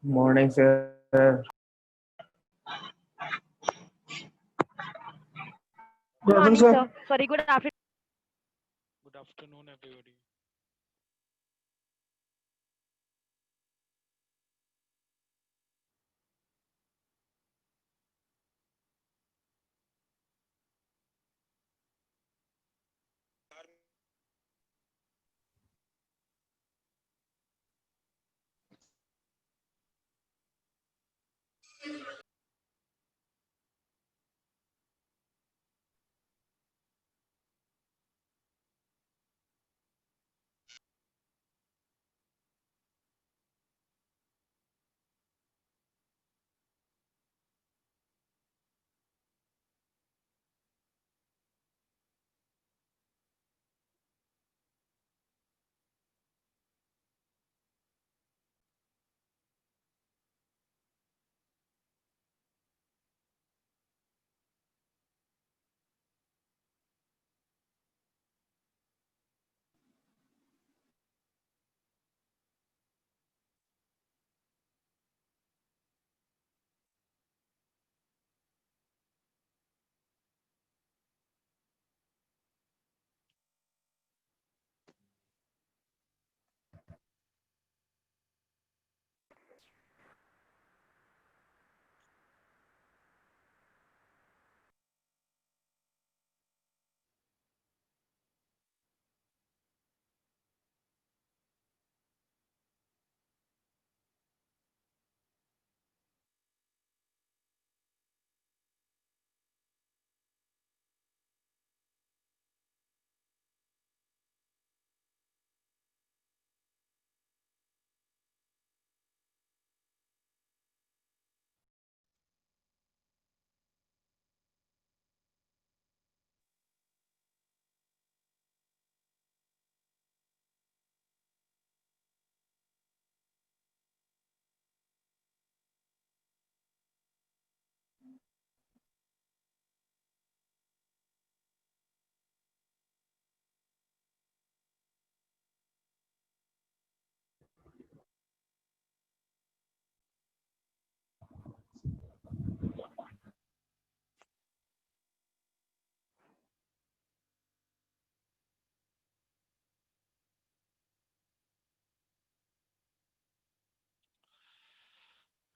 Morning, sir. Good Good morning, afternoon, sir. sir. Sorry, good afternoon. Good afternoon, everybody.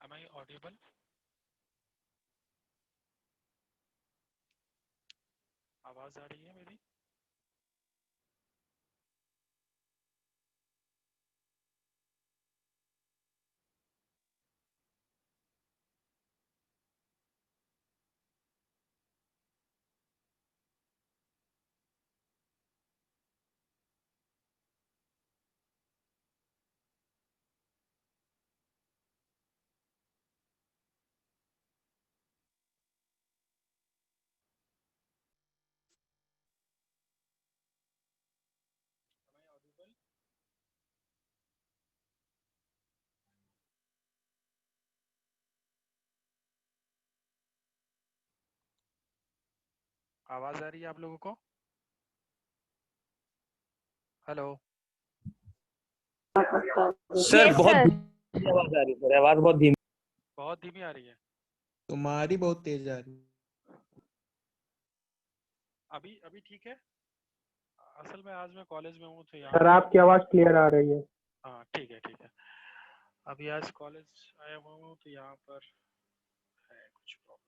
Am I audible? आवाज आ रही है मेरी? Am I audible? आवाज आ रही है आप लोगों को? हेलो। सर Yes, बहुत sir. धीमी आवाज आ रही है, सर आवाज बहुत धीमी। बहुत धीमी आ रही है। तुम्हारी बहुत तेज आ रही है। अभी अभी ठीक है। असल में आज मैं कॉलेज में हूँ तो यहाँ सर आपकी आवाज क्लियर आ रही है। हाँ ठीक है ठीक है। अभी आज कॉलेज आया हुआ हूँ तो यहाँ पर है कुछ प्रॉब्लम।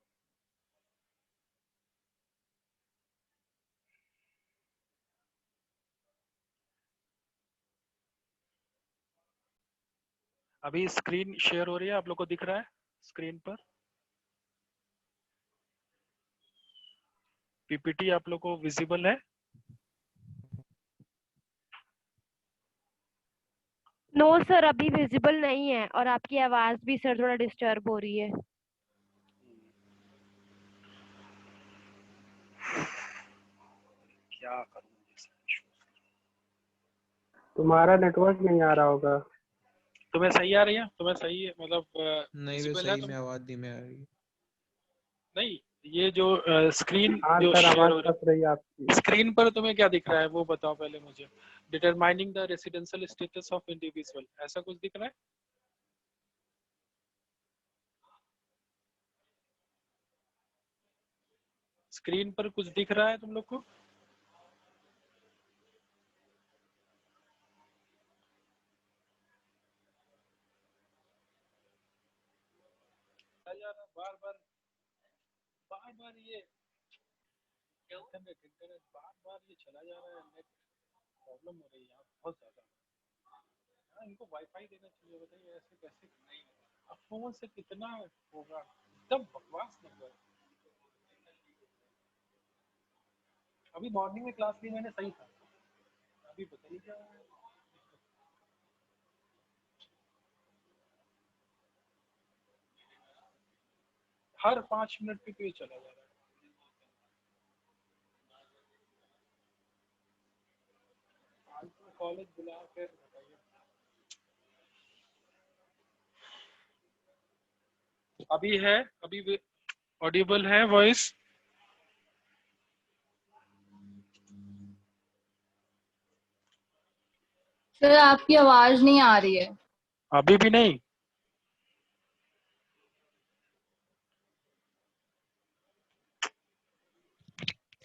अभी स्क्रीन शेयर हो रही है, आप लोग को दिख रहा है स्क्रीन पर? पीपीटी आप लोग को विजिबल है? नो सर, अभी विजिबल नहीं है और आपकी आवाज भी सर थोड़ा डिस्टर्ब हो रही है। क्या करूँ? तुम्हारा नेटवर्क नहीं आ रहा होगा। तुम्हें सही आ रही है? तुम्हें सही है मतलब नहीं वे विजिबल है सही तुम? में आवाज धीमे आ रही है। नहीं, ये जो स्क्रीन हाँ जो सर, शेयर आवाज हो रही कट रही है आपकी। है, स्क्रीन पर तुम्हें क्या दिख रहा है वो बताओ पहले मुझे। Determining the residential status of individual, ऐसा कुछ दिख रहा है? स्क्रीन पर कुछ दिख रहा है तुम लोग को? बार बार ये इंटरनेट बार बार ये चला जा रहा है। नेट प्रॉब्लम हो रही है यहाँ बहुत ज्यादा। हाँ, इनको वाईफाई देना चाहिए। बताइए ऐसे कैसे? अब फोन से कितना होगा? एकदम बकवास नंबर। अभी मॉर्निंग में क्लास ली मैंने, सही था। अभी बताइए क्या है? हर 5 मिनट पे ये चला जा रहा है। कॉलेज बुला फिर बताइए। अभी है, अभी ऑडिबल है वॉइस? सर आपकी आवाज नहीं आ रही है। अभी भी नहीं?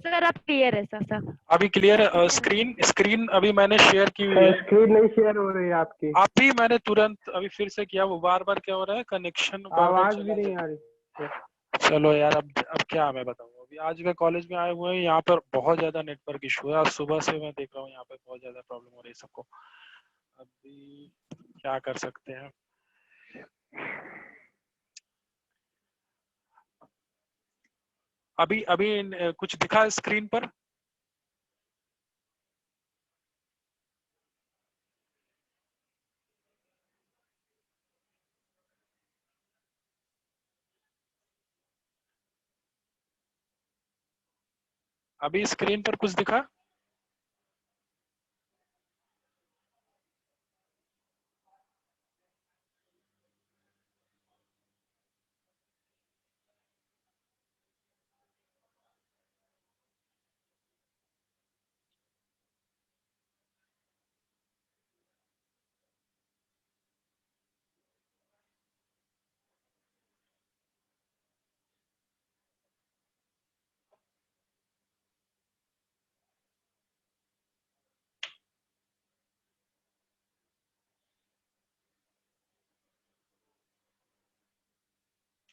सर अब क्लियर है सर। अभी क्लियर है? स्क्रीन अभी मैंने शेयर की हुई है। स्क्रीन नहीं शेयर हो रही है आपकी। अभी मैंने तुरंत अभी फिर से किया, वो बार बार क्या हो रहा है, कनेक्शन आवाज भी नहीं आ रही। चलो यार, अब क्या मैं बताऊँ। अभी आज के कॉलेज में आए हुए हैं, यहाँ पर बहुत ज्यादा नेटवर्क इशू है। आज सुबह से मैं देख रहा हूँ यहाँ पे बहुत ज्यादा प्रॉब्लम हो रही है सबको। अभी क्या कर सकते हैं? अभी अभी कुछ दिखा स्क्रीन पर? अभी स्क्रीन पर कुछ दिखा?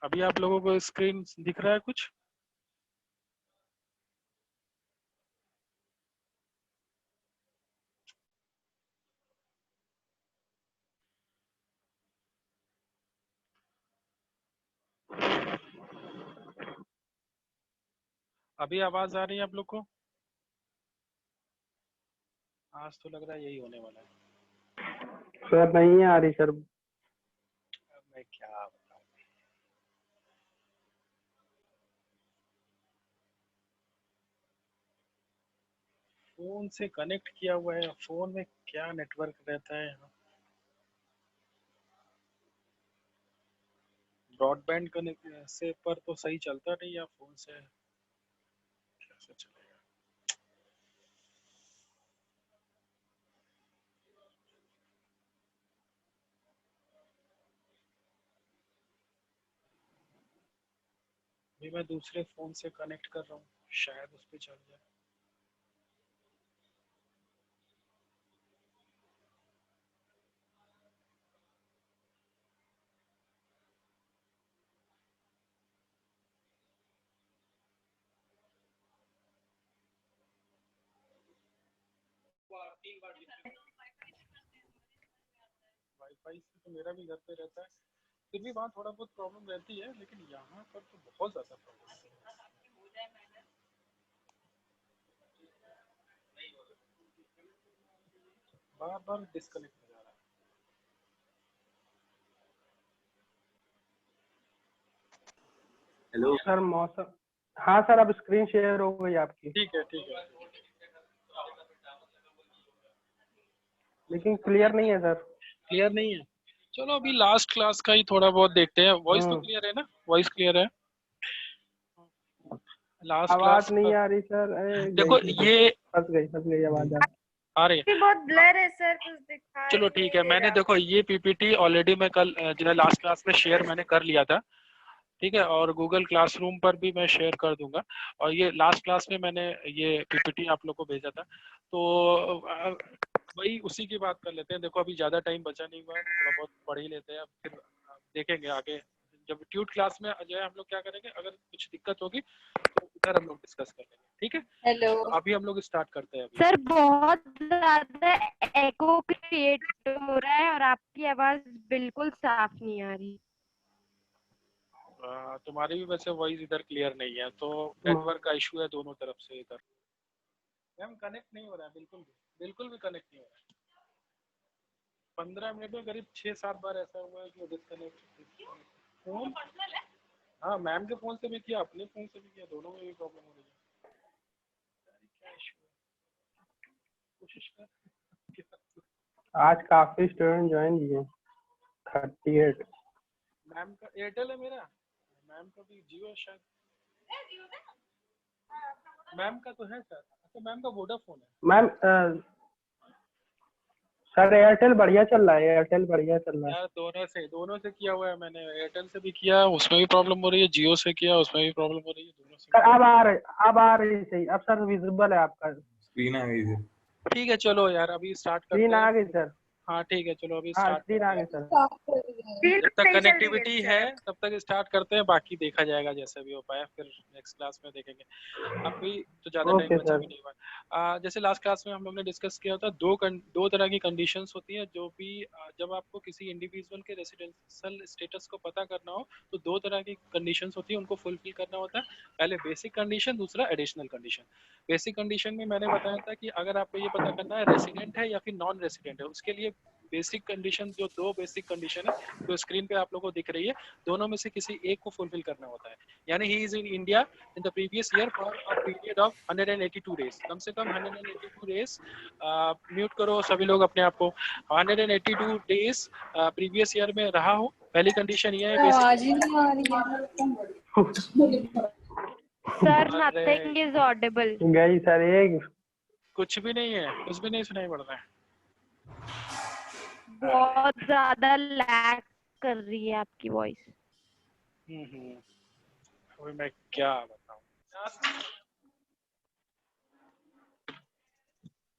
अभी आप लोगों को स्क्रीन दिख रहा है कुछ? अभी आवाज आ रही है आप लोग को? आज तो लग रहा है यही होने वाला है। सर नहीं आ रही सर। अब मैं क्या बताऊं। फोन से कनेक्ट किया हुआ है, फोन में क्या नेटवर्क रहता है यहाँ। ब्रॉडबैंड कनेक्ट से पर तो सही चलता नहीं, या फोन से कैसे चलेगा? अभी मैं दूसरे फोन से कनेक्ट कर रहा हूँ, शायद उस पे चल जाए। वाईफाई से तो मेरा भी घर पे रहता है, फिर भी वहाँ थोड़ा बहुत प्रॉब्लम रहती है, लेकिन यहाँ पर तो बहुत ज्यादा प्रॉब्लम है। बार बार डिस्कनेक्ट हो जा रहा है। हेलो सर मौसम। हाँ सर अब स्क्रीन शेयर हो गई आपकी। ठीक है ठीक है। लेकिन क्लियर नहीं है सर। क्लियर नहीं है? चलो अभी लास्ट क्लास का ही थोड़ा बहुत देखते हैं। वॉइस तो क्लियर है ना? वॉइस क्लियर है? लास्ट आवाज क्लास नहीं आ रही सर। देखो ये फंस गई आवाज। आ रही है। बहुत ब्लर है सर, कुछ दिखा चलो ठीक है, मैंने देखो ये पीपीटी ऑलरेडी मैं कल जो है लास्ट क्लास में शेयर मैंने कर लिया था। ठीक है, और गूगल क्लासरूम पर भी मैं शेयर कर दूंगा। और ये लास्ट क्लास में मैंने ये पीपीटी आप लोग को भेजा था, तो वही उसी की बात कर लेते हैं। देखो अभी ज्यादा टाइम बचा नहीं हुआ है, थोड़ा बहुत पढ़ ही लेते हैं, फिर देखेंगे आगे जब ट्यूट क्लास में जो है हम लोग क्या करेंगे, अगर कुछ दिक्कत होगी तो उधर हम लोग डिस्कस कर लेंगे। ठीक है, हेलो तो अभी हम लोग स्टार्ट करते हैं अभी। सर बहुत ज्यादा एको क्रिएट हो रहा है और आपकी आवाज बिल्कुल साफ नहीं आ रही। तुम्हारी भी वैसे वॉइस इधर क्लियर नहीं है, तो नेटवर्क का इशू है दोनों तरफ से इधर। मैम कनेक्ट नहीं हो रहा है, बिल्कुल भी कनेक्ट नहीं हो रहा है। 15 मिनट में करीब 6-7 बार ऐसा हुआ है कि डिस्कनेक्ट फोन। हाँ मैम के फोन से भी किया, अपने फोन से भी किया, दोनों में भी प्रॉब्लम हो रही है। क्या इशू है, कोशिश कर। आज काफी स्टूडेंट ज्वाइन किए 38। मैम का एयरटेल है मेरा, मैम का भी जियो है शायद। मैम का तो है सर। अच्छा मैम का वोडाफोन है। मैम सर एयरटेल बढ़िया चल रहा है, एयरटेल बढ़िया चल रहा है। यार दोनों से किया हुआ है मैंने, एयरटेल से भी किया उसमें भी प्रॉब्लम हो रही है, जियो से किया उसमें भी प्रॉब्लम हो रही है, दोनों से। सर अब आ रही सही। अब सर विजिबल है आपका स्क्रीन आ गई है। ठीक है चलो यार अभी स्टार्ट करते स्क्रीन आ हैं। गई सर। हाँ ठीक है चलो अभी हाँ स्टार्ट स्क्रीन आ करते गई हैं। सर। स्क्रीन जब तक सही चल रही कनेक्टिविटी है सर। तब तक स्टार्ट करते हैं, बाकी देखा जाएगा जैसे भी हो पाया, फिर नेक्स्ट क्लास में देखेंगे। अभी तो ज्यादा टाइम ओके बचा सर। भी नहीं हुआ। जैसे लास्ट क्लास में हम लोग ने डिस्कस किया था, दो तरह की कंडीशंस होती हैं जो भी जब आपको किसी इंडिविजुअल के रेसिडेंशियल स्टेटस को पता करना हो तो दो तरह की कंडीशंस होती है, उनको फुलफिल करना होता है। पहले बेसिक कंडीशन, दूसरा एडिशनल कंडीशन। बेसिक कंडीशन में मैंने बताया था कि अगर आपको ये पता करना है रेसिडेंट है या फिर नॉन रेसिडेंट है, उसके लिए बेसिक कंडीशन, जो दो बेसिक कंडीशन है जो स्क्रीन पे आप लोगों को दिख रही है, दोनों में से किसी एक को फुलफिल करना होता है। यानी he is in India in the previous year for a period of 182 days, कम से कम 182 डेज। म्यूट करो सभी लोग अपने आप को। 182 डेज प्रीवियस ईयर में रहा हो, पहली कंडीशन ये है बेसिक। आवाज ही नहीं आ रही है। सर अरे नथिंग इज ऑडिबल। गई सर एक। कुछ भी नहीं है, कुछ भी नहीं सुनाई पड़ रहा है। बहुत ज्यादा लैग कर रही है आपकी वॉइस। अभी मैं क्या बताऊं,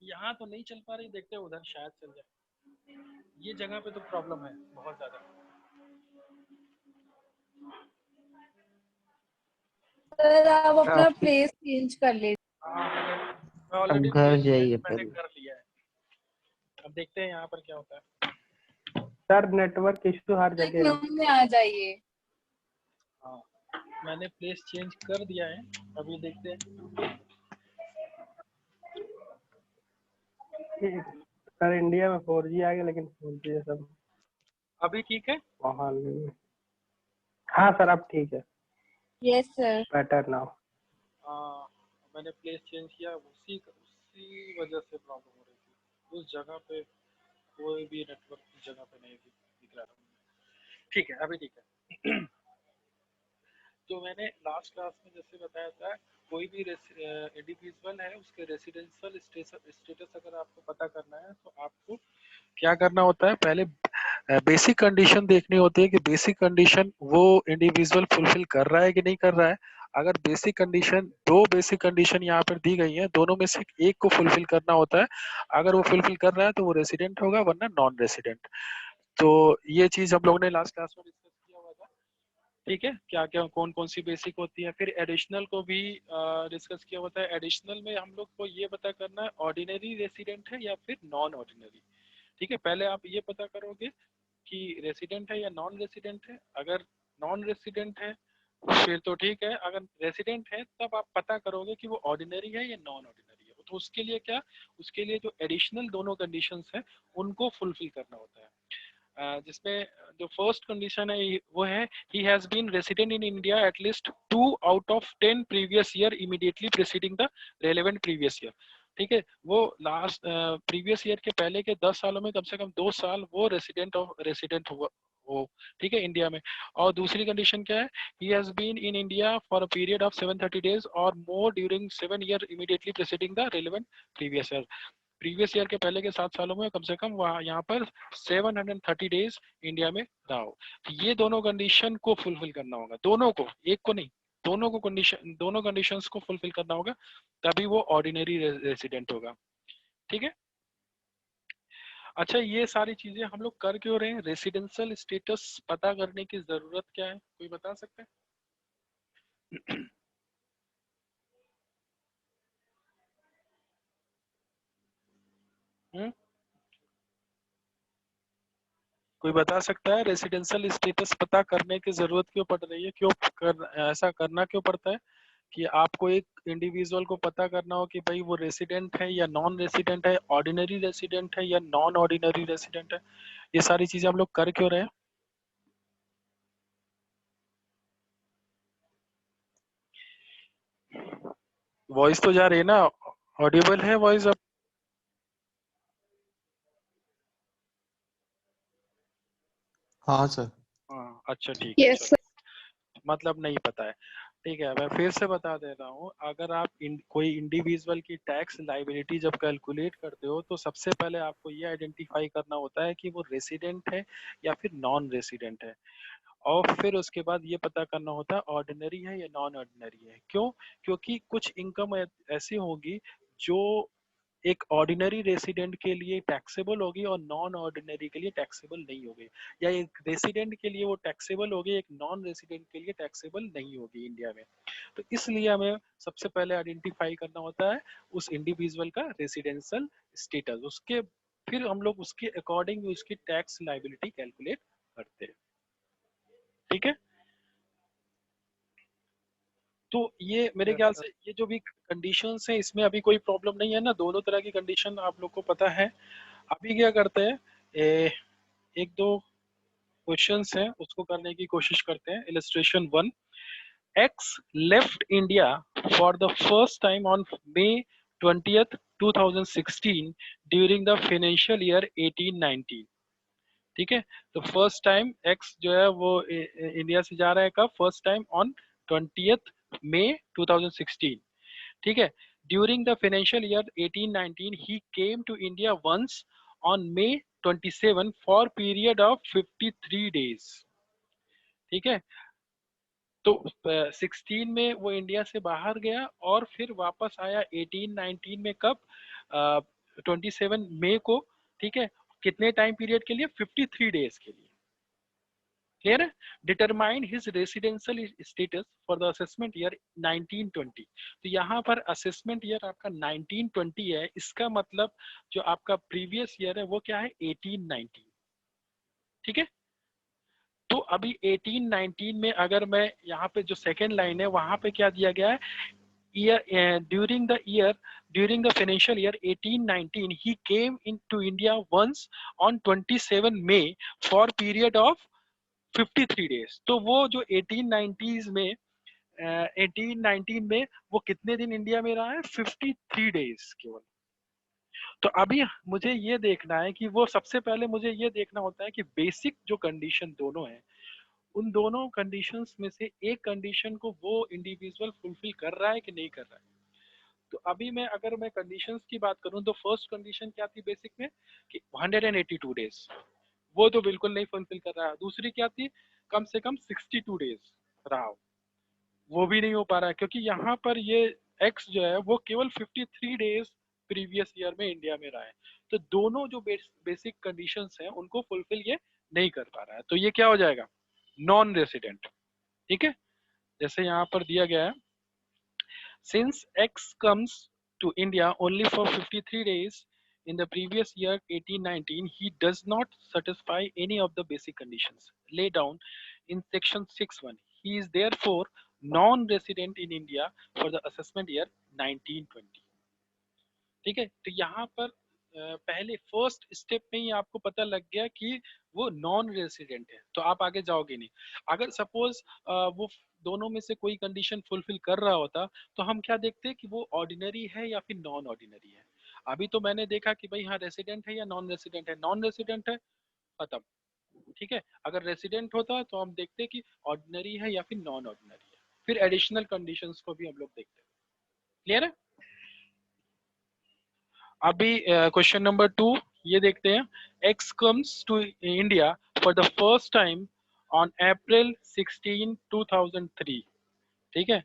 यहाँ तो नहीं चल पा रही, देखते हैं उधर शायद चल जाए। ये जगह पे तो प्रॉब्लम है बहुत ज्यादा। सर आप अपना प्लेस चेंज कर लीजिए। मैं ऑलरेडी घर जाइए मैंने पहले। कर लिया है, अब देखते हैं यहाँ पर क्या होता है। सर नेटवर्क इशू हर जगह है। रूम में आ जाइए। हाँ मैंने प्लेस चेंज कर दिया है, अभी देखते हैं। सर इंडिया में 4G आ गया, लेकिन 4G है सब अभी ठीक है। वहाँ नहीं है। हाँ सर अब ठीक है, यस सर। Better now. मैंने प्लेस चेंज किया, उसी वजह से प्रॉब्लम हो रही थी। उस जगह पे कोई भी नेटवर्क की जगह पे नहीं दिख रहा था। ठीक है अभी ठीक है। तो मैंने लास्ट क्लास में जैसे बताया था, कोई भी इंडिविजुअल है उसके रेसिडेंशियल स्टेटस अगर आपको पता करना है तो आपको क्या करना होता है, पहले बेसिक कंडीशन देखनी होती है कि बेसिक कंडीशन वो इंडिविजुअल फुलफिल कर रहा है कि नहीं कर रहा है। अगर बेसिक कंडीशन, दो बेसिक कंडीशन यहाँ पर दी गई है, दोनों में से एक को फुलफिल करना होता है। अगर वो फुलफिल कर रहा है तो वो रेसिडेंट होगा, वरना नॉन रेसिडेंट। तो ये चीज हम लोगों ने लास्ट क्लास में डिस्कस किया हुआ था। ठीक है, क्या क्या कौन कौन सी बेसिक होती है। फिर एडिशनल को भी डिस्कस किया होता है। एडिशनल में हम लोग को ये पता करना है ऑर्डिनरी रेसिडेंट है या फिर नॉन ऑर्डिनरी। ठीक है, पहले आप ये पता करोगे कि रेसिडेंट है या नॉन रेसिडेंट है। अगर नॉन रेसिडेंट है फिर तो ठीक है, अगर रेसिडेंट है तब आप पता करोगे कि वो ऑर्डिनरी है या नॉन ऑर्डिनरी है। तो उसके लिए क्या, उसके लिए जो एडिशनल दोनों कंडीशंस है उनको फुलफिल करना होता है। जिसमें जो फर्स्ट कंडीशन है वो है ही has been resident in India at least 2 out of 10 previous year immediately preceding the relevant previous year. ठीक है, वो लास्ट प्रीवियस ईयर के पहले के 10 सालों में कम से कम 2 साल वो रेसिडेंट हुआ हो। ठीक है, इंडिया में। और दूसरी कंडीशन क्या है, ही has been in India for a period of 730 days और more during 7 year immediately preceding the relevant previous year. Previous year के पहले के 7 सालों में कम से कम वहाँ यहाँ पर 730 डेज इंडिया में रहा हो। तो ये दोनों कंडीशन को फुलफिल करना होगा, दोनों को, एक को नहीं, दोनों को कंडीशन, दोनों कंडीशंस को फुलफिल करना होगा, तभी वो ऑर्डिनरी रेसिडेंट होगा। ठीक है। अच्छा, ये सारी चीजें हम लोग कर क्यों रहे हैं? रेसिडेंशियल स्टेटस पता करने की जरूरत क्या है, कोई बता सकता है? कोई बता सकता है रेसिडेंशियल स्टेटस पता करने की जरूरत क्यों पड़ रही है? ऐसा करना क्यों पड़ता है कि आपको एक इंडिविजुअल को पता करना हो कि भाई वो रेसिडेंट है या नॉन रेसिडेंट है, ऑर्डिनरी रेसिडेंट है या नॉन ऑर्डिनरी रेसिडेंट है? ये सारी चीजें हम लोग कर क्यों रहे हैं? वॉइस तो जा रही है ना, ऑडिबल है वॉइस अब? हाँ सर। हाँ, अच्छा ठीक है, यस चलो, मतलब नहीं पता है। ठीक है, मैं फिर से बता दे रहा हूँ। अगर आप कोई इंडिविजुअल की टैक्स लाइबिलिटी जब कैलकुलेट करते हो तो सबसे पहले आपको ये आइडेंटिफाई करना होता है कि वो रेसिडेंट है या फिर नॉन रेसिडेंट है, और फिर उसके बाद ये पता करना होता है ऑर्डिनरी है या नॉन ऑर्डिनरी है। क्यों? क्योंकि कुछ इनकम ऐसी होगी जो एक ऑर्डिनरी रेसिडेंट के लिए टैक्सेबल होगी और नॉन ऑर्डिनरी के लिए टैक्सेबल नहीं होगी, या एक रेसिडेंट के लिए वो टैक्सेबल होगी, एक नॉन रेसिडेंट के लिए टैक्सेबल नहीं होगी इंडिया में। तो इसलिए हमें सबसे पहले आइडेंटिफाई करना होता है उस इंडिविजुअल का रेसिडेंशियल स्टेटस, उसके फिर हम लोग उसके अकॉर्डिंग उसकी टैक्स लाइबिलिटी कैलकुलेट करते हैं। ठीक है, तो ये मेरे ख्याल से ये जो भी कंडीशंस है इसमें अभी कोई प्रॉब्लम नहीं है ना, दोनों तरह की कंडीशन आप लोग को पता है। अभी क्या करते हैं, एक दो क्वेश्चंस हैं उसको करने की कोशिश करते हैं। Illustration 1, x left India for the first time on May 20th 2016 during the financial year 1819। ठीक है, तो फर्स्ट टाइम एक्स जो है वो इंडिया से जा रहा है कब? First time on 20th May 2016। ठीक है, during the financial year 1819 he came to India once on May 27 for period of 53 days. ठीक है, तो 16 में वो इंडिया से बाहर गया और फिर वापस आया 1819 में, कब? 27 मई को। ठीक है, कितने टाइम पीरियड के लिए? 53 डेज के लिए। क्लियर है? Determine his residential status for the assessment year 1920। तो यहाँ पर असेसमेंट ईयर आपका 1920 है, इसका मतलब जो आपका प्रीवियस ईयर है वो क्या है? 1819। ठीक है, तो अभी 1819 में अगर मैं यहाँ पे जो सेकेंड लाइन है वहां पे क्या दिया गया है? year during the financial year 1819 he came into India once on 27 May for period of 53 days। तो वो जो 1890s में 1819 में वो कितने दिन इंडिया में रहा है? 53 डेज केवल। तो अभी मुझे ये देखना है कि वो, सबसे पहले मुझे ये देखना होता है कि बेसिक जो कंडीशन दोनों है उन दोनों कंडीशंस में से एक कंडीशन को वो इंडिविजुअल फुलफिल कर रहा है कि नहीं कर रहा है। तो अभी मैं अगर मैं कंडीशंस की बात करूं तो फर्स्ट कंडीशन क्या थी बेसिक में कि 182 डेज, वो तो बिल्कुल नहीं फुलफिल कर रहा है। दूसरी क्या थी? कम से कम 62 डेज रहा हो, वो भी नहीं हो पा रहा है, क्योंकि यहाँ पर ये एक्स जो है वो केवल 53 डेज प्रीवियस ईयर में इंडिया में रहा है। तो दोनों जो बेसिक कंडीशंस हैं उनको फुलफिल ये नहीं कर पा रहा है, तो ये क्या हो जाएगा? Non resident. ठीक है, जैसे यहाँ पर दिया गया है, since X comes to India only for 53 days in the previous year 1819, he does not satisfy any of the basic conditions laid down in section 6.1. He is therefore non-resident in India for the assessment year 1920। ठीक है, तो यहाँ पर पहले first step में ही आपको पता लग गया कि वो नॉन रेसिडेंट है, तो आप आगे जाओगे नहीं। अगर सपोज वो दोनों में से कोई कंडीशन फुलफिल कर रहा होता तो हम क्या देखते हैं कि वो ऑर्डिनरी है या फिर नॉन ऑर्डिनरी है। अभी तो मैंने देखा कि भाई हाँ रेसिडेंट है या नॉन रेसिडेंट है, नॉन रेसिडेंट है, खत्म। ठीक है, अगर रेसिडेंट होता तो हम देखते कि ऑर्डिनरी है या फिर नॉन ऑर्डिनरी है, फिर एडिशनल कंडीशंस को भी हम लोग देखते हैं। क्लियर है? अभी क्वेश्चन नंबर 2 ये देखते हैं। X comes to India for the first time on April 16 2003। ठीक है,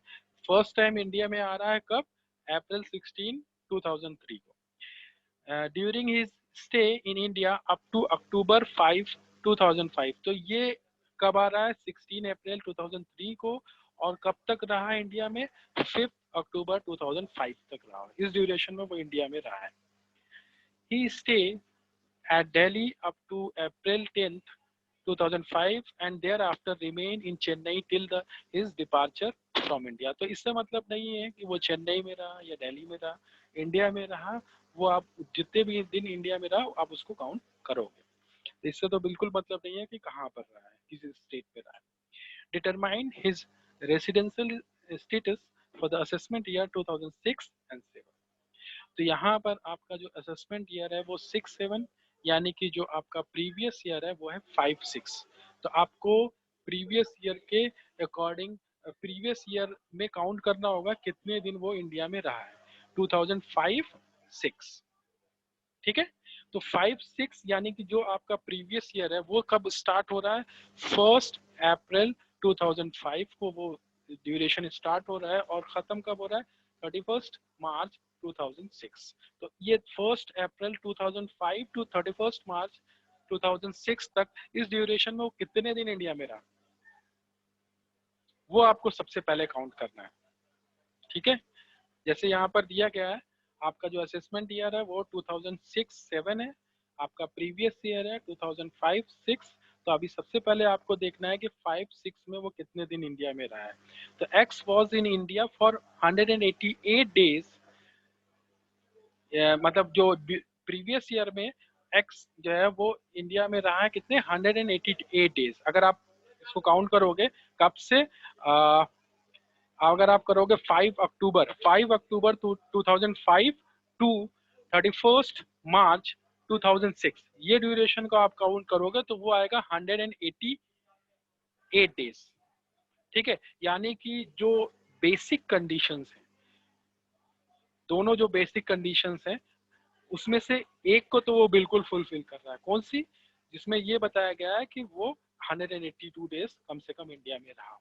फर्स्ट टाइम इंडिया में आ रहा है कब? अप्रैल 16 2003 को। During his stay in India up to October 5 2005। तो ये कब आ रहा है? 16 अप्रैल 2003 को। और कब तक रहा इंडिया में? 5 अक्टूबर 2005 तक रहा। इस ड्यूरेशन में वो इंडिया में रहा है। He stayed at Delhi up to April 10th 2005 and thereafter remained in Chennai till his departure from India। तो इससे मतलब नहीं है कि वो चेन्नई में रहा या दिल्ली में रहा, इंडिया में रहा। वो आप जितने भी दिन इंडिया में रहा आप उसको काउंट करोगे। तो इससे तो बिल्कुल मतलब नहीं है कि कहाँ पर रहा है, किस स्टेट में रहा है। Determine his residential status for the assessment year 2006 and 7। तो यहाँ पर आपका जो असेसमेंट ईयर है वो 6-7, यानी कि जो आपका प्रीवियस ईयर है वो है 5-6। तो आपको प्रीवियस ईयर के अकॉर्डिंग प्रीवियस ईयर में काउंट करना होगा कितने दिन वो इंडिया में रहा है। 2005-6, ठीक है। तो 5-6 यानी कि जो आपका प्रीवियस ईयर है वो कब स्टार्ट हो रहा है? 1 अप्रैल 2005 को वो ड्यूरेशन स्टार्ट हो रहा है और खत्म कब हो रहा है? 31 मार्च 2006। तो ये 1 अप्रैल 2005 टू 31 मार्च 2006 तक इस ड्यूरेशन में वो कितने दिन इंडिया में रहा, वो आपको सबसे पहले काउंट करना है। ठीक है, जैसे यहाँ पर दिया गया है आपका जो असेसमेंट ईयर है वो 2006-7 है, आपका प्रीवियस ईयर है 2005-6। तो अभी सबसे पहले आपको देखना है कि 5-6 में वो कितने दिन इंडिया में रहा है। तो x was in India for 188 days. मतलब जो प्रीवियस ईयर में एक्स जो है वो इंडिया में रहा है कितने? 188 डेज। अगर आप इसको काउंट करोगे कब से, अगर आप करोगे 5 अक्टूबर 2005 टू 31 मार्च 2006, ये ड्यूरेशन को आप काउंट करोगे तो वो आएगा 188 डेज। ठीक है, यानी कि जो बेसिक कंडीशंस हैं, दोनों जो बेसिक कंडीशंस हैं उसमें से एक को तो वो बिल्कुल फुलफिल कर रहा है। कौन सी? जिसमें ये बताया गया है कि वो 182 डेज कम से कम इंडिया में रहा।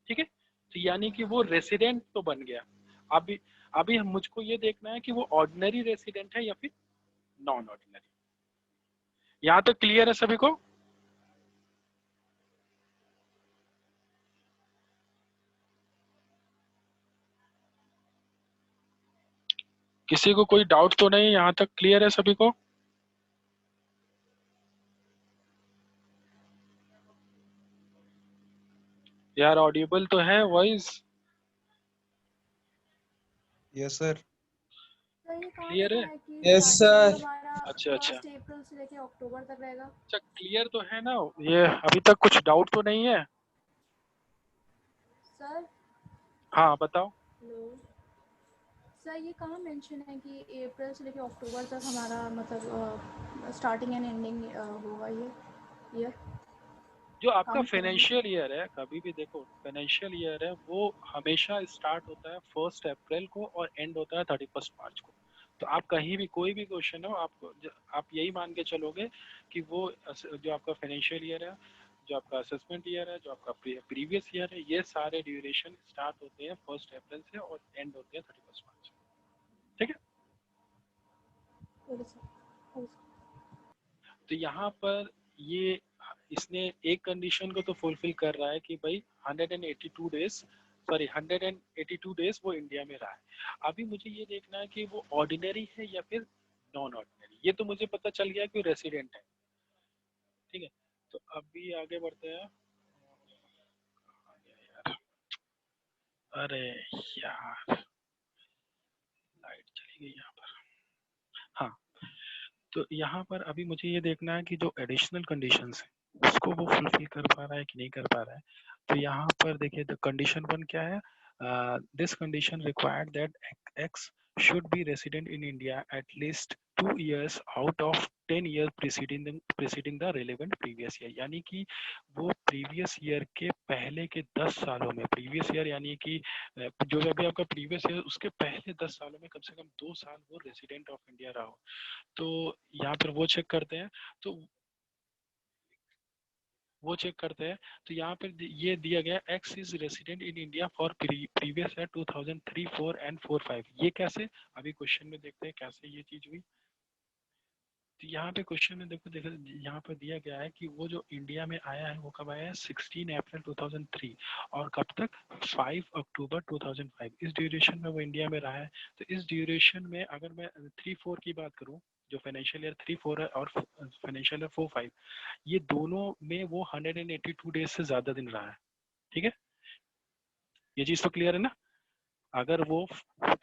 ठीक है, तो यानी कि वो रेसिडेंट तो बन गया। अभी मुझको ये देखना है कि वो ऑर्डिनरी रेसिडेंट है या फिर नॉन ऑर्डिनरी। यहाँ तक क्लियर है सभी को? किसी को कोई डाउट तो नहीं? यहाँ तक क्लियर है सभी को? यार ऑडिबल तो है वॉइस? Yes sir. क्लियर है? Yes sir. अच्छा अच्छा अप्रैल से लेके अक्टूबर तक रहेगा। अच्छा, क्लियर तो है ना ये? अभी तक कुछ डाउट तो नहीं है? सर हाँ बताओ। हेलो सर, ये कहाँ मेंशन है कि अप्रैल से लेके अक्टूबर तक हमारा मतलब स्टार्टिंग एंड एंडिंग होगा ये ईयर? जो आपका काउंट करेंगे। फाइनेंशियल ईयर है, कभी भी देखो फाइनेंशियल ईयर है वो हमेशा स्टार्ट होता है 1 अप्रैल को और एंड होता है 31 मार्च को। तो आप कहीं भी कोई भी क्वेश्चन हो आप यही मान के चलोगे कि वो जो आपका फाइनेंशियल ईयर है, जो आपका असेसमेंट ईयर है, जो आपका प्रीवियस ईयर है, ये सारे ड्यूरेशन स्टार्ट होते हैं 1 अप्रैल से और एंड होते हैं 31 मार्च। ठीक है, ओके सर, ओके सर। तो यहाँ पर ये इसने एक कंडीशन को तो फुलफिल कर रहा है कि भाई 182 डेज वो इंडिया में रहा है। अभी मुझे ये देखना है कि वो ऑर्डिनरी है या फिर नॉन ऑर्डिनरी। ये तो मुझे पता चल गया कि रेसिडेंट है। ठीक है, तो अभी आगे बढ़ते हैं। कहाँ गया यार? अरे यार लाइट चली गई यहाँ पर। हाँ, तो यहाँ पर अभी मुझे ये देखना है कि जो एडिशनल कंडीशंस है उसको वो फुलफिल कर पा रहा है कि नहीं कर पा रहा है। तो यहाँ पर देखिए द कंडीशन 1 क्या है? This condition required that x should be resident in India at least 2 years out of 10 years preceding the relevant previous year, यानी कि वो प्रीवियस ईयर के पहले के 10 सालों में, प्रीवियस ईयर यानी कि जो अभी आपका प्रीवियस ईयर उसके पहले 10 सालों में कम से कम 2 साल वो रेसिडेंट ऑफ इंडिया रहा हो। तो यहाँ पर वो चेक करते हैं, तो यहाँ पर ये दिया गया x is resident in India for previous year 2003, 4 and 4, 5। ये कैसे, अभी क्वेश्चन में देखते हैं कैसे ये चीज हुई। तो यहाँ पे क्वेश्चन में देखो यहाँ पर दिया गया है कि वो जो इंडिया में आया है वो कब आया है, 16 अप्रैल 2003 और कब तक, 5 अक्टूबर 2005। इस ड्यूरेशन में वो इंडिया में रहा है। तो इस ड्यूरेशन में अगर मैं 3-4 की बात करूँ, जो फाइनेंशियल ईयर 3-4 है और फाइनेंशियल ईयर 4-5, ये दोनों में वो 182 डेज से ज्यादा दिन रहा है। ठीक है, ये चीज तो क्लियर है ना। अगर वो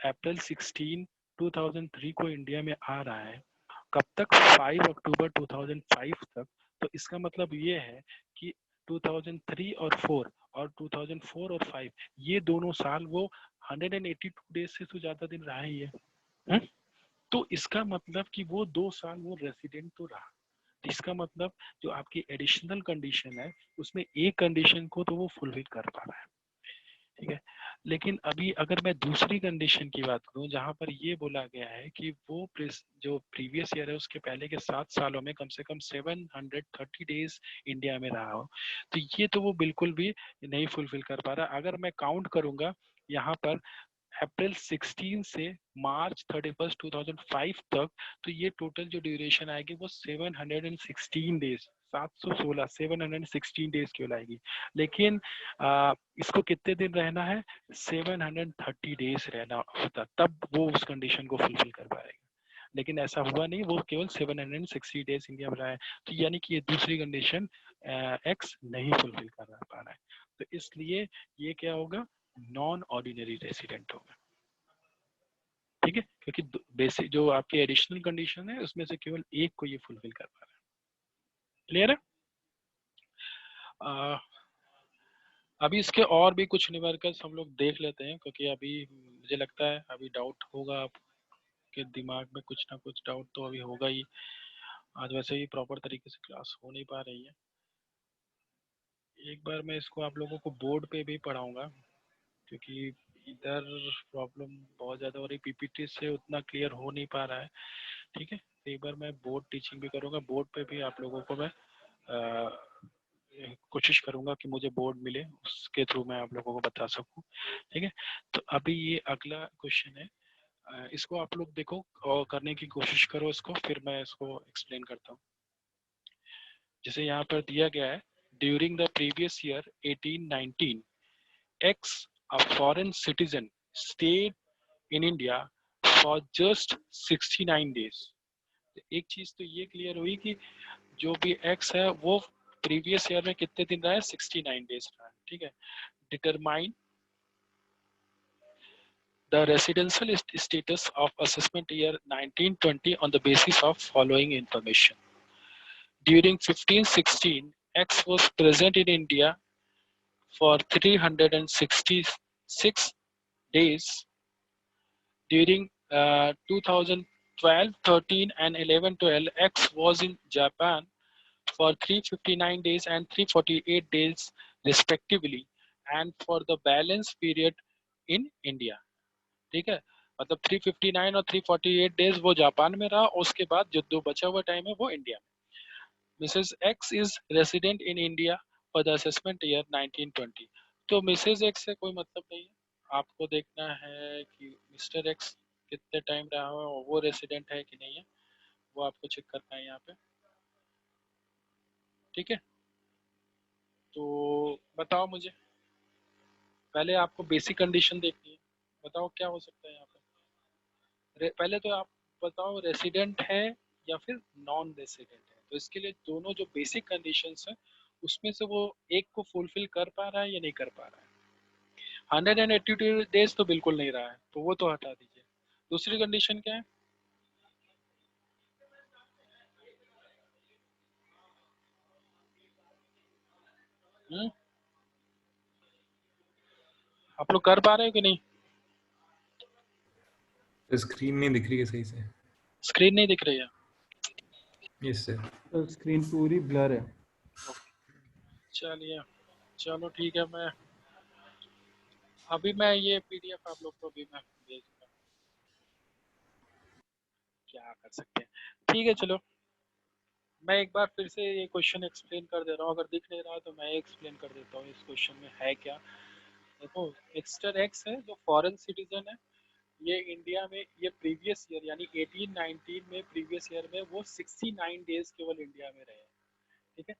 अप्रैल 16, 2003 को इंडिया में आ रहा है, कब तक, 5 अक्टूबर 2005 तक, तो इसका मतलब ये है कि 2003 और 4 और 2004 और 5 ये दोनों साल वो 182 डेज से तो ज्यादा दिन रहा ही है। तो इसका मतलब कि वो 2 साल वो रेसिडेंट तो रहा। इसका मतलब जो आपकी एडिशनल कंडीशन है उसमें एक कंडीशन को तो वो फुलफिल कर पा रहा है। ठीक है, लेकिन अभी अगर मैं दूसरी कंडीशन की बात करूं जहां पर ये बोला गया है कि वो जो प्रीवियस ईयर है उसके पहले के 7 सालों में कम से कम 730 डेज इंडिया में रहा हो, तो ये तो वो बिल्कुल भी नहीं फुलफिल कर पा रहा। अगर मैं काउंट करूंगा यहाँ पर अप्रैल 16 से मार्च 31, 2005 तक, तो ये टोटल जो ड्यूरेशन आएगी वो 716 डेज, 716 716 डेज की आएगी। लेकिन इसको कितने दिन रहना है, 730 डेज रहना होता, तब वो उस कंडीशन को फुलफिल कर पाएगा। लेकिन ऐसा हुआ नहीं, वो केवल 760 डेज इंडिया में रहा है। तो यानी कि ये दूसरी कंडीशन एक्स नहीं फुलफिल कर पा रहा है। तो इसलिए ये क्या होगा, नॉन ऑर्डिनरी रेसिडेंट होगा। ठीक है, क्योंकि बेसिक जो आपकी एडिशनल कंडीशन है उसमें से केवल एक को ये फुलफिल कर पा रहा है। क्लियर है। अभी इसके और भी कुछ न्यूमेरिकल्स हम लोग देख लेते हैं, क्योंकि अभी मुझे लगता है अभी डाउट होगा आपके दिमाग में, कुछ ना कुछ डाउट तो अभी होगा ही। आज वैसे ही प्रॉपर तरीके से क्लास हो नहीं पा रही है। एक बार मैं इसको आप लोगों को बोर्ड पे भी पढ़ाऊंगा, क्योंकि इधर प्रॉब्लम बहुत ज़्यादा हो रही, पीपीटी से उतना क्लियर हो नहीं पा रहा है। ठीक है, एक बार मैं बोर्ड टीचिंग भी करूँगा, बोर्ड पे भी आप लोगों को मैं कोशिश करूँगा कि मुझे बोर्ड मिले, उसके थ्रू मैं आप लोगों को बता सकूँ। ठीक है, तो अभी ये अगला क्वेश्चन है, इसको आप लोग देखो और करने की कोशिश करो इसको, फिर मैं इसको एक्सप्लेन करता हूँ। जैसे यहाँ पर दिया गया है, during the previous year 1819 X, a foreign citizen, stayed in India for just 69 days. एक चीज तो ये क्लियर हुई कि जो भी X है वो प्रीवियस ईयर में कितने दिन रहा है, 69 डेज रहा है। ठीक है, determine the residential status of assessment year 1920 on the basis of following information. During 1516, X was present in India for 366 days. During 2012, 13 and 11-12, X was in Japan for 359 days and 348 days respectively, and for the balance period in India. ठीक है, मतलब 359 और 348 days वो Japan में रहा, और उसके बाद जो दो बचा हुआ टाइम है वो इंडिया में। Mrs x is resident in India for the assessment year 1920। तो मिसेस एक्स से कोई मतलब नहीं है, आपको देखना है कि मिस्टर एक्स कितने टाइम रहा है और वो रेसिडेंट है कि नहीं है, वो आपको चेक करना है यहाँ पे। ठीक है, तो बताओ मुझे, पहले आपको बेसिक कंडीशन देखनी है, बताओ क्या हो सकता है यहाँ पे। पहले तो आप बताओ रेसिडेंट है या फिर नॉन रेसिडेंट है। तो इसके लिए दोनों जो बेसिक कंडीशंस है उसमें से वो एक को फुलफिल कर पा रहा है या नहीं कर पा रहा है। 182 डेज तो बिल्कुल नहीं रहा है, तो वो तो हटा दीजिए। दूसरी कंडीशन क्या है, आप लोग कर पा रहे हो कि नहीं। स्क्रीन नहीं दिख रही है सही से। स्क्रीन नहीं दिख रही है? Yes sir. तो स्क्रीन पूरी ब्लर है। चलिए, चलो ठीक है। मैं ये पीडीएफ आप लोग को अभी मैं भेज दूंगा, क्या कर सकते हैं। ठीक है, चलो मैं एक बार फिर से ये क्वेश्चन एक्सप्लेन कर दे रहा हूँ। अगर दिख नहीं रहा तो मैं एक्सप्लेन कर देता हूँ इस क्वेश्चन में है क्या। देखो, मिस्टर एक्स है जो फॉरेन सिटीजन है, ये इंडिया में ये प्रीवियस ईयर यानी 18-19 में प्रीवियस ईयर में वो 69 डेज केवल इंडिया में रहे। ठीक है,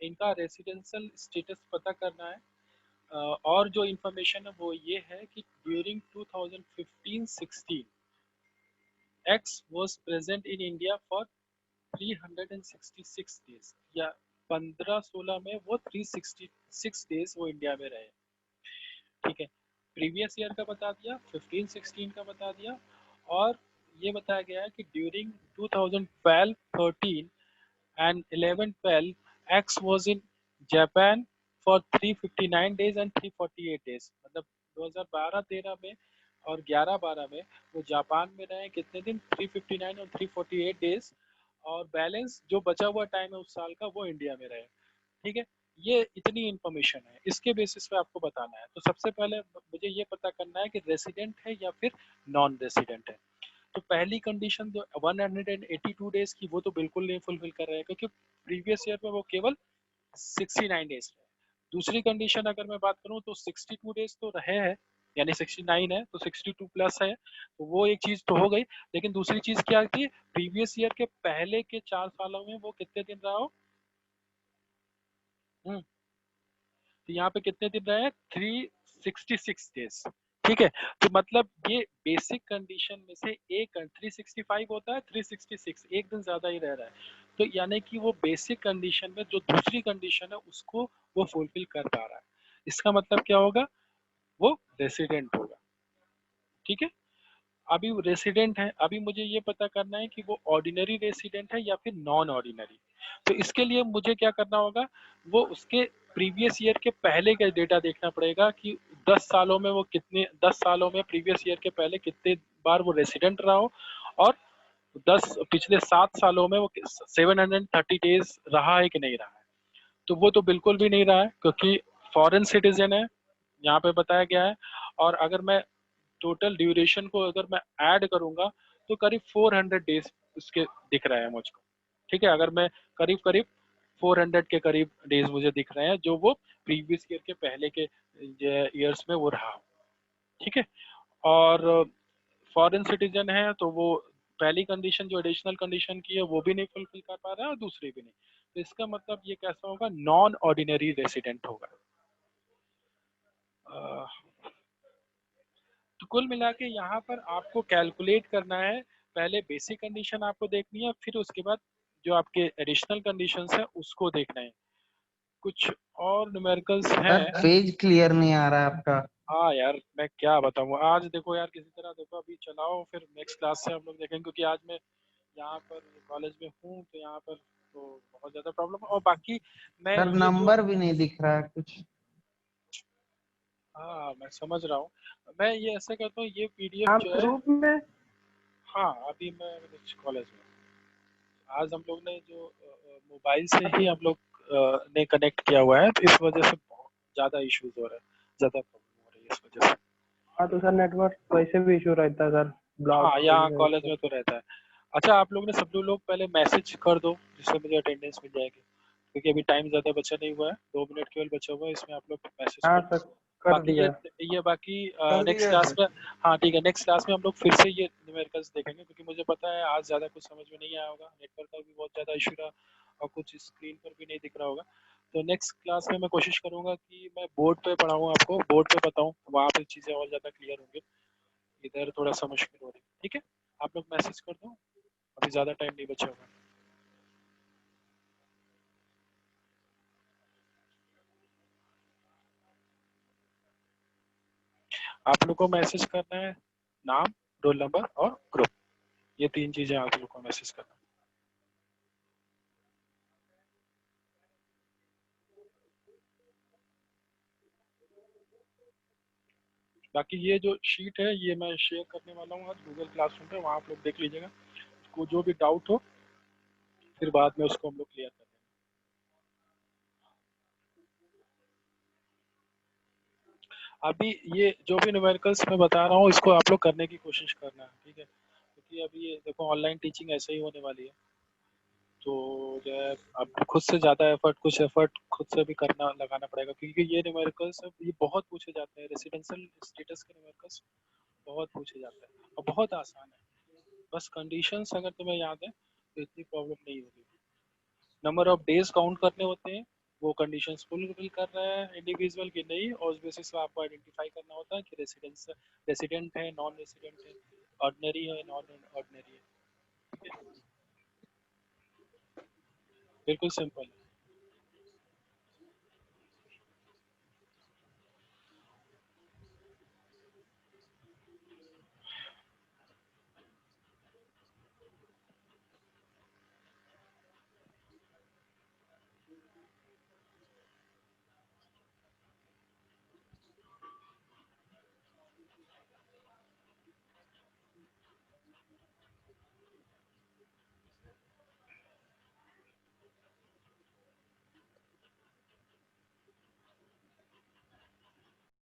इनका रेसिडेंशियल स्टेटस पता करना है। और जो इन्फॉर्मेशन है वो ये है कि during 2015-16 x was present in India for 366 days, या 15-16 में वो 366 डेज वो इंडिया में रहे। ठीक है, प्रीवियस ईयर का बता दिया, 15-16 का बता दिया, और ये बताया गया है कि during 2012-13 and 11-12 X was in Japan for 359 days and 348 days। मतलब 2012-13 में और 11-12 में वो जापान में रहे कितने दिन, 359 और 348 डेज, और बैलेंस जो बचा हुआ टाइम है उस साल का वो इंडिया में रहे। ठीक है, ये इतनी इन्फॉर्मेशन है, इसके बेसिस पे आपको बताना है। तो सबसे पहले मुझे ये पता करना है कि रेसिडेंट है या फिर नॉन रेसिडेंट है। तो पहली कंडीशन जो 182 डेज की, वो तो बिल्कुल नहीं फुलफिल कर रहे हैं क्योंकि प्रीवियस ईयर में वो केवल 69 डेज रहे। दूसरी कंडीशन अगर मैं बात करूं तो 62 डेज तो रहे हैं, यानी 69 है तो 62 प्लस है, तो वो एक चीज तो हो गई। लेकिन दूसरी चीज क्या थी, प्रीवियस ईयर के पहले के 4 सालों में वो कितने दिन रहा हो। तो यहाँ पे कितने दिन रहे हैं, 366 डेज। ठीक है, तो मतलब ये बेसिक कंडीशन में से एक, 365 होता है, 366 एक दिन ज्यादा ही रह रहा है। तो यानी कि वो बेसिक कंडीशन में जो दूसरी कंडीशन है उसको वो फुलफिल कर पा रहा है। इसका मतलब क्या होगा, वो रेसिडेंट होगा। ठीक है, अभी रेसिडेंट है, अभी मुझे ये पता करना है कि वो ऑर्डिनरी रेसिडेंट है या फिर नॉन ऑर्डिनरी। तो इसके लिए मुझे क्या करना होगा, वो उसके प्रीवियस ईयर के पहले का डेटा देखना पड़ेगा कि 10 सालों में वो कितने, 10 सालों में प्रीवियस ईयर के पहले कितने बार वो रेसिडेंट रहा हो, और 10 पिछले 7 सालों में वो 730 डेज रहा है कि नहीं रहा है। तो वो तो बिल्कुल भी नहीं रहा है क्योंकि फॉरेन सिटीजन है, यहाँ पे बताया गया है। और अगर मैं टोटल ड्यूरेशन को अगर मैं ऐड करूंगा तो करीब 400 डेज उसके दिख रहा है मुझको। ठीक है, अगर मैं करीब करीब 400 के करीब डेज मुझे दिख रहे हैं जो वो प्रीवियस ईयर के पहले के ईयर्स में वो रहा। ठीक है, और फॉरेन सिटीजन है तो वो पहली कंडीशन जो एडिशनल कंडीशन की है वो भी नहीं फुलफिल कर पा रहा है और दूसरी भी नहीं। तो इसका मतलब ये कैसा होगा, नॉन ऑर्डिनरी रेसिडेंट होगा। तो कुल मिला के यहाँ पर आपको कैलकुलेट करना है, पहले बेसिक कंडीशन आपको देखनी है, फिर उसके बाद जो आपके एडिशनल कंडीशंस है उसको देखना है। कुछ और न्यूमेरिकल्स सर हैं। पेज क्लियर नहीं आ रहा है आपका। हाँ यार, मैं क्या बताऊँ, आज देखो यार किसी तरह देखो अभी चलाओ, फिर नेक्स्ट क्लास से हम लोग देखेंगे क्योंकि आज मैं यहाँ पर कॉलेज में हूँ तो यहाँ पर तो बहुत ज़्यादा प्रॉब्लम। और बाकी मैं सर ये जो, नंबर भी नहीं दिख रहा है कुछ। हाँ मैं समझ रहा हूँ, मैं ये ऐसे करता हूँ, ये पीडीएफ आप जो है। ग्रुप में हाँ अभी मैं कॉलेज में, आज हम लोग ने जो मोबाइल से ही हम लोग ने कनेक्ट किया हुआ है, तो इस वजह से बहुत ज़्यादा इश्यूज हो रहा है, ज़्यादा प्रॉब्लम हो रही है इस वजह से। हाँ तो सर नेटवर्क वैसे भी इशू रहता है सर, ब्लॉक हाँ यहाँ कॉलेज में तो रहता है। अच्छा, आप लोग ने सब लोग पहले मैसेज कर दो जिससे मुझे अटेंडेंस मिल जाएगी, क्योंकि अभी टाइम ज़्यादा बचा नहीं हुआ है, 2 मिनट केवल बचा हुआ है, इसमें आप लोग मैसेज हाँ कर सर दो। कर बाकी दिया। ये बाकी कर नेक्स्ट दिया क्लास सर। में, हाँ ठीक है, नेक्स्ट क्लास में हम लोग फिर से ये न्यूमेरिकल्स देखेंगे क्योंकि मुझे पता है आज ज़्यादा कुछ समझ में नहीं आया होगा, नेटवर्क का भी बहुत ज़्यादा इशू रहा और कुछ स्क्रीन पर भी नहीं दिख रहा होगा। तो नेक्स्ट क्लास में मैं कोशिश करूंगा कि मैं बोर्ड पे पढ़ाऊँ, आपको बोर्ड पे बताऊँ, वहाँ पे चीज़ें और ज़्यादा क्लियर होंगी, इधर थोड़ा सा मुश्किल हो रही है। ठीक है, आप लोग मैसेज कर दो, अभी ज़्यादा टाइम नहीं बचा हुआ। आप लोग को मैसेज करना है नाम, रोल नंबर और ग्रुप, ये 3 चीजें आप लोग को मैसेज करना है। बाकी ये जो शीट है ये मैं शेयर करने वाला हूँ आज गूगल क्लासरूम पे, वहाँ आप लोग देख लीजिएगा। को जो भी डाउट हो फिर बाद में उसको हम लोग क्लियर कर देंगे। अभी ये जो भी न्यूमेरिकल्स मैं बता रहा हूँ इसको आप लोग करने की कोशिश करना है, ठीक है, क्योंकि अभी ये देखो ऑनलाइन टीचिंग ऐसे ही होने वाली है, तो जो है अब खुद से ज़्यादा एफर्ट, कुछ एफर्ट खुद से भी करना लगाना पड़ेगा, क्योंकि ये न्यूमेरिकल्स अब ये बहुत पूछे जाते हैं, रेसिडेंशियल स्टेटस के न्यूमेरिकल्स बहुत पूछे जाते हैं और बहुत आसान है, बस कंडीशंस अगर तुम्हें याद है तो इतनी प्रॉब्लम नहीं होगी। नंबर ऑफ डेज काउंट करने होते हैं, वो कंडीशंस फुलफिल कर रहा है इंडिविजुअल की नहीं, और उस बेसिस पे आपको आइडेंटिफाई करना होता है कि रेसिडेंट है, नॉन रेसिडेंट है, ऑर्डिनरी है, नॉन ऑर्डिनरी है, ठीक है, बिल्कुल सिंपल है।